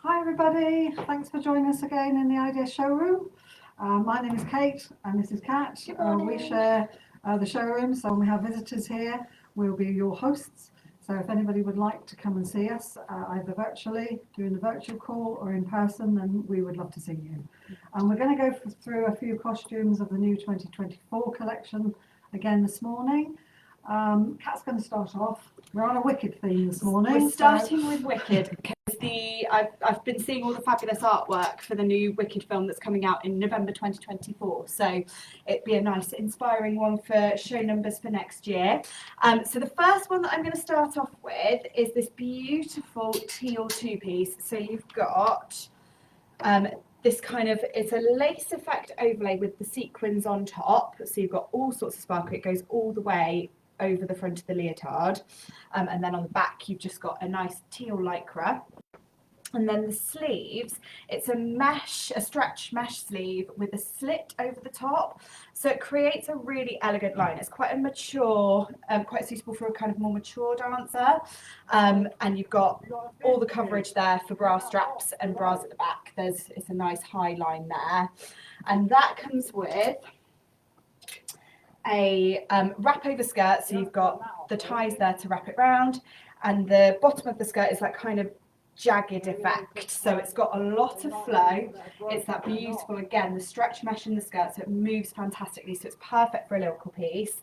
Hi everybody, thanks for joining us again in the Idea Showroom. My name is Kate and this is Kat. We share the showroom, so when we have visitors here, we'll be your hosts. So if anybody would like to come and see us, either virtually, doing the virtual call or in person, then we would love to see you. And we're going to go through a few costumes of the new 2024 collection again this morning. Kat's going to start off. We're on a Wicked theme this morning. We're starting with Wicked because I've been seeing all the fabulous artwork for the new Wicked film that's coming out in November 2024. So it'd be a nice, inspiring one for show numbers for next year. So the first one that I'm going to start off with is this beautiful teal two-piece. So you've got this kind of, it's a lace effect overlay with the sequins on top. So you've got all sorts of sparkle. It goes all the way over the front of the leotard, and then on the back you've just got a nice teal lycra, and then the sleeves, it's a stretch mesh sleeve with a slit over the top, so it creates a really elegant line. It's quite a mature, quite suitable for a kind of more mature dancer, and you've got all the coverage there for bra straps and bras at the back. It's a nice high line there, and that comes with a wrap over skirt, so you've got the ties there to wrap it round, and the bottom of the skirt is that kind of jagged effect, so it's got a lot of flow. It's that beautiful, again, the stretch mesh in the skirt, so it moves fantastically, so it's perfect for a lyrical piece.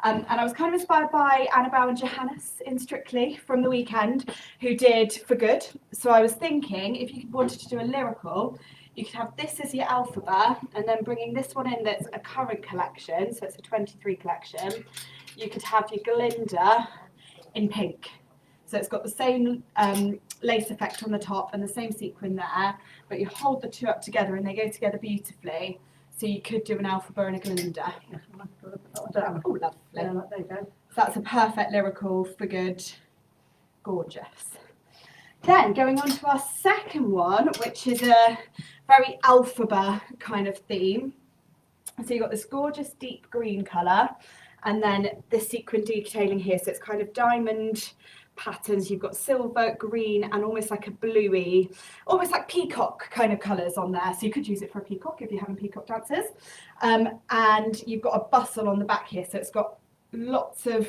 And I was kind of inspired by Annabelle and Johannes in Strictly from the weekend, who did For Good. So I was thinking, if you wanted to do a lyrical, you could have this as your alphabet, and then bringing this one in that's a current collection, so it's a 23 collection, you could have your Glinda in pink. So it's got the same lace effect on the top and the same sequin there, but you hold the two up together and they go together beautifully. So you could do an alphabet and a Glinda. Oh, lovely. Yeah, there you go. So that's a perfect lyrical For Good. Gorgeous. Then going on to our second one, which is a very alphabet kind of theme. So you've got this gorgeous deep green colour, and then this sequin detailing here. So it's kind of diamond patterns. You've got silver, green, and almost like a bluey, almost like peacock kind of colours on there. So you could use it for a peacock if you're having peacock dances. And you've got a bustle on the back here. So it's got lots of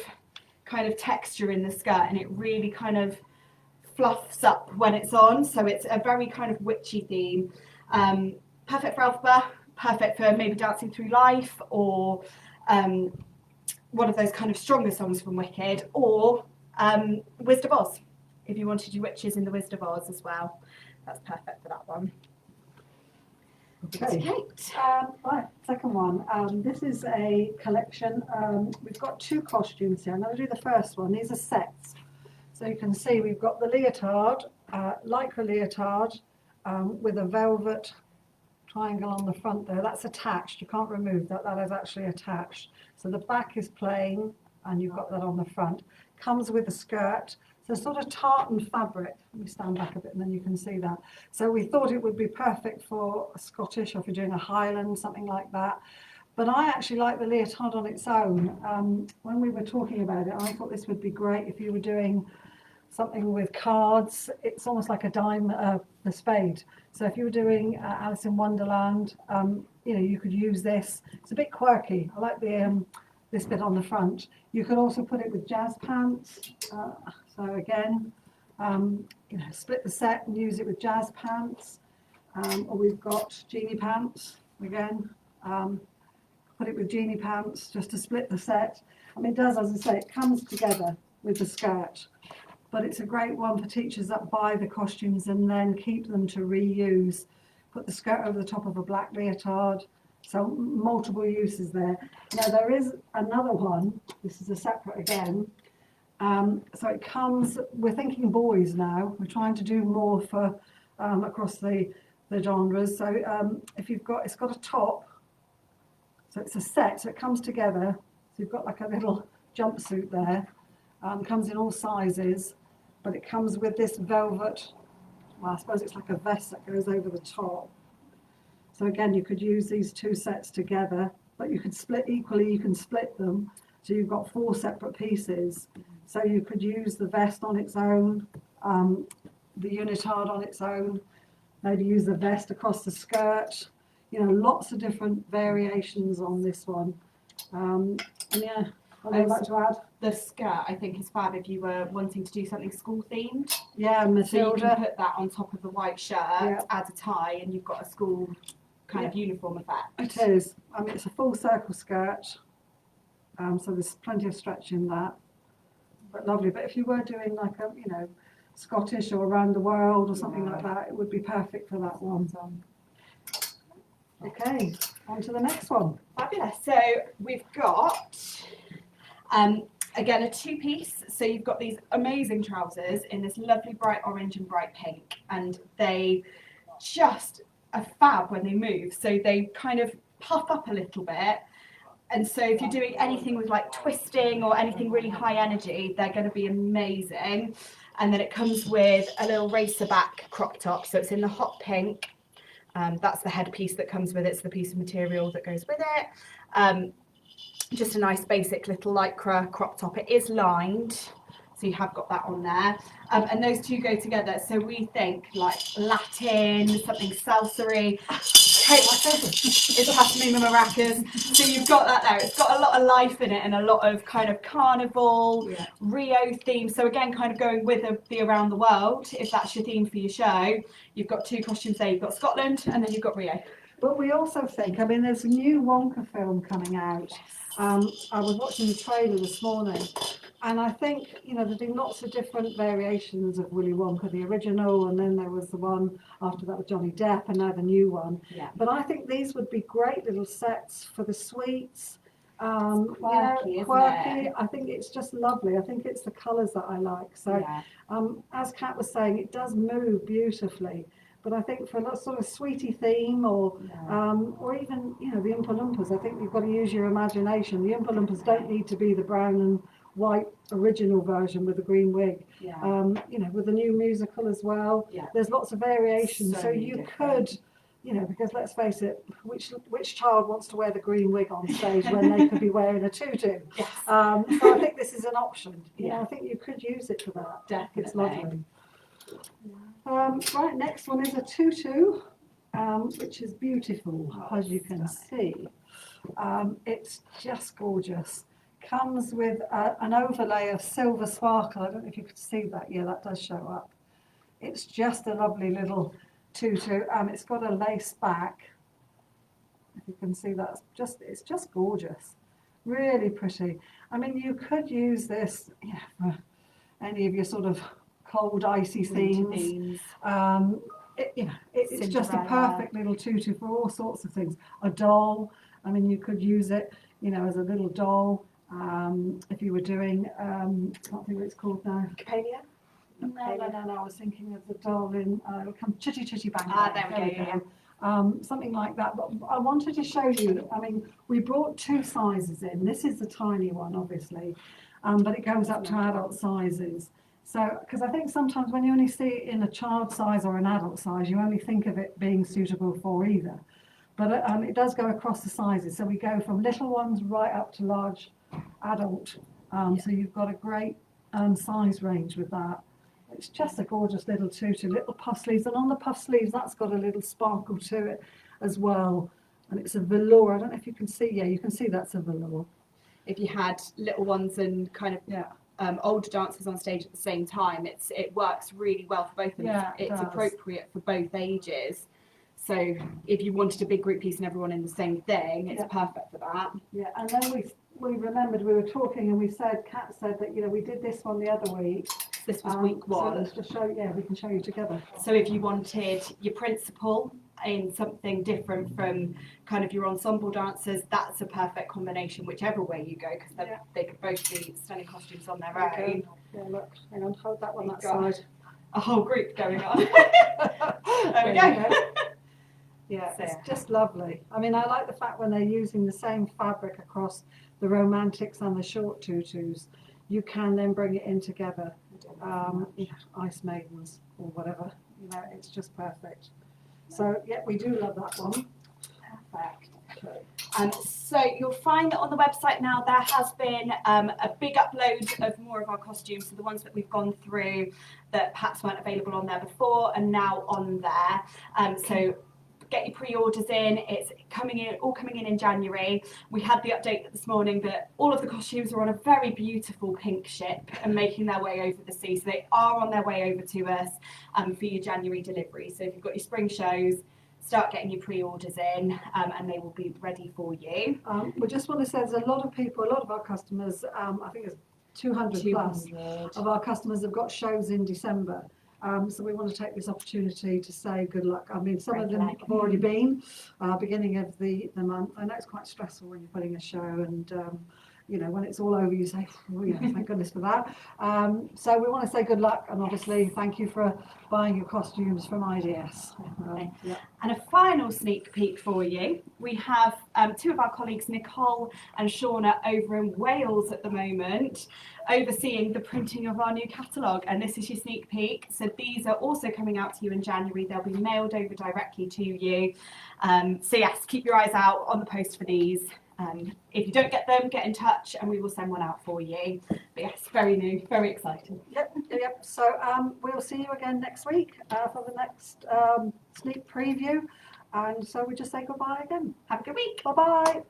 kind of texture in the skirt, and it really kind of fluffs up when it's on, so it's a very kind of witchy theme. Perfect for alphabet, perfect for maybe dancing through life, or one of those kind of stronger songs from Wicked, or Wizard of Oz, if you wanted your witches in the Wizard of Oz as well. That's perfect for that one. Okay. Right, second one. This is a collection. We've got two costumes here. I'm going to do the first one. These are sets. So you can see we've got the leotard, lycra leotard, with a velvet triangle on the front there. That's attached. You can't remove that. That is actually attached. So the back is plain, and you've got that on the front. Comes with a skirt. So sort of tartan fabric. Let me stand back a bit, and then you can see that. So we thought it would be perfect for a Scottish, or if you're doing a Highland, something like that. But I actually like the leotard on its own. When we were talking about it, I thought this would be great if you were doing something with cards. It's almost like a the spade. So if you were doing Alice in Wonderland, you could use this. It's a bit quirky. I like the this bit on the front. You could also put it with jazz pants. So again, split the set and use it with jazz pants. Or we've got genie pants again. Put it with genie pants just to split the set. I mean, it does, as I say, it comes together with the skirt. But it's a great one for teachers that buy the costumes and then keep them to reuse. Put the skirt over the top of a black leotard. So multiple uses there. Now there is another one. This is a separate again. So it comes, we're thinking boys now. We're trying to do more for across the genres. So if you've got, it's got a top. So it's a set, so it comes together. So you've got like a little jumpsuit there. Comes in all sizes, but it comes with this velvet, well, I suppose it's like a vest that goes over the top. So again, you could use these two sets together, but you could split equally, you can split them. So you've got 4 separate pieces. So you could use the vest on its own, the unitard on its own. maybe use the vest across the skirt. You know, lots of different variations on this one. And yeah, what would you like to add? The skirt, I think, is fab if you were wanting to do something school themed. Yeah, So you Matilda. can put that on top of the white shirt, add a tie, and you've got a school kind of uniform effect. It is. I mean, it's a full circle skirt, so there's plenty of stretch in that. But lovely. But if you were doing like a, you know, Scottish or around the world or something like that, it would be perfect for that one. Okay, on to the next one. Fabulous. So we've got, again, a two-piece. So you've got these amazing trousers in this lovely bright orange and bright pink, and they just are fab when they move. So they kind of puff up a little bit. And so if you're doing anything with like twisting or anything really high energy, they're going to be amazing. And then it comes with a little racer back crop top. So it's in the hot pink. That's the headpiece that comes with it. It's the piece of material that goes with it. Just a nice basic little lycra crop top. It is lined, so you have got that on there. And those two go together. So we think like Latin, something salsa-y. It's passing the maracas. So you've got that there. It's got a lot of life in it and a lot of kind of carnival, Rio theme. So again, kind of going with the around the world, if that's your theme for your show. You've got two costumes there. You've got Scotland and then you've got Rio. But we also think, I mean, there's a new Wonka film coming out. I was watching the trailer this morning, and I think, you know, there's been lots of different variations of Willy Wonka, the original, and then there was the one after that with Johnny Depp, and now the new one. Yeah. But I think these would be great little sets for the sweets. Quirky, you know, isn't quirky. it? I think it's just lovely. I think it's the colours that I like. So, as Kat was saying, it does move beautifully. But I think for a sort of sweetie theme or even, you know, the Oompa Loompas, I think you've got to use your imagination. The Oompa Loompas don't need to be the brown and white original version with the green wig. You know, with the new musical as well. There's lots of variations. So you could, you know, because let's face it, which child wants to wear the green wig on stage when they could be wearing a tutu? So I think this is an option. You know, I think you could use it for that. Definitely. It's lovely. Right, next one is a tutu, which is beautiful, as you can see. It's just gorgeous. Comes with an overlay of silver sparkle. I don't know if you could see that. Yeah, that does show up. It's just a lovely little tutu. It's got a lace back. If you can see that, it's just gorgeous. Really pretty. I mean, you could use this for any of your sort of cold, icy themes. It's just a perfect little tutu for all sorts of things. A doll, I mean, you could use it, you know, as a little doll. If you were doing, I can't think what it's called now. Capalia? No, I was thinking of the doll in Chitty Chitty Bang Ah, Bang. there we go. Something like that. But I wanted to show you, I mean, we brought two sizes in. This is the tiny one, obviously, but it goes up to adult sizes. So, because I think sometimes when you only see it in a child size or an adult size, you only think of it being suitable for either. But it does go across the sizes. So we go from little ones right up to large adult. So you've got a great size range with that. It's just a gorgeous little tutu, little puff sleeves. And on the puff sleeves, that's got a little sparkle to it as well. And it's a velour. I don't know if you can see. Yeah, you can see that's a velour. If you had little ones and kind of older dancers on stage at the same time, it works really well for both of them. Yeah, it's appropriate for both ages. So if you wanted a big group piece and everyone in the same thing, it's perfect for that. Yeah, and then we remembered we were talking and we said, Kat said that, you know, we did this one the other week. This was week one. So let's just show, we can show you together. So if you wanted your principal in something different from kind of your ensemble dancers, that's a perfect combination, whichever way you go, because they could both be stunning costumes on their own. Yeah, look, hang on, hold that one that side. A whole group going on. There we go. Yeah, so, it's just lovely. I mean, I like the fact when they're using the same fabric across the romantics and the short tutus, you can then bring it in together. Ice Maidens or whatever, you know, it's just perfect. So, yeah, we do love that one. Perfect. Okay. So you'll find that on the website now there has been a big upload of more of our costumes, so the ones that we've gone through that perhaps weren't available on there before and now on there. So get your pre-orders in. It's all coming in January. We had the update this morning that all of the costumes are on a very beautiful pink ship and making their way over the sea. So they are on their way over to us for your January delivery. So if you've got your spring shows, start getting your pre-orders in and they will be ready for you. We just want to say there's a lot of our customers, I think it's 200 plus of our customers have got shows in December. So we want to take this opportunity to say good luck. I mean, some of them have already been beginning of the month. I know it's quite stressful when you're putting a show and when it's all over, you say, thank goodness for that. So we want to say good luck and obviously thank you for buying your costumes from IDS. And a final sneak peek for you. We have two of our colleagues, Nicole and Shauna, over in Wales at the moment, overseeing the printing of our new catalogue. And this is your sneak peek. So these are also coming out to you in January. They'll be mailed over directly to you. So yes, keep your eyes out on the post for these. If you don't get them, get in touch and we will send one out for you. But yes, very new, very exciting. Yep. So we'll see you again next week for the next sneak preview. And so we just say goodbye again. Have a good week. Bye-bye.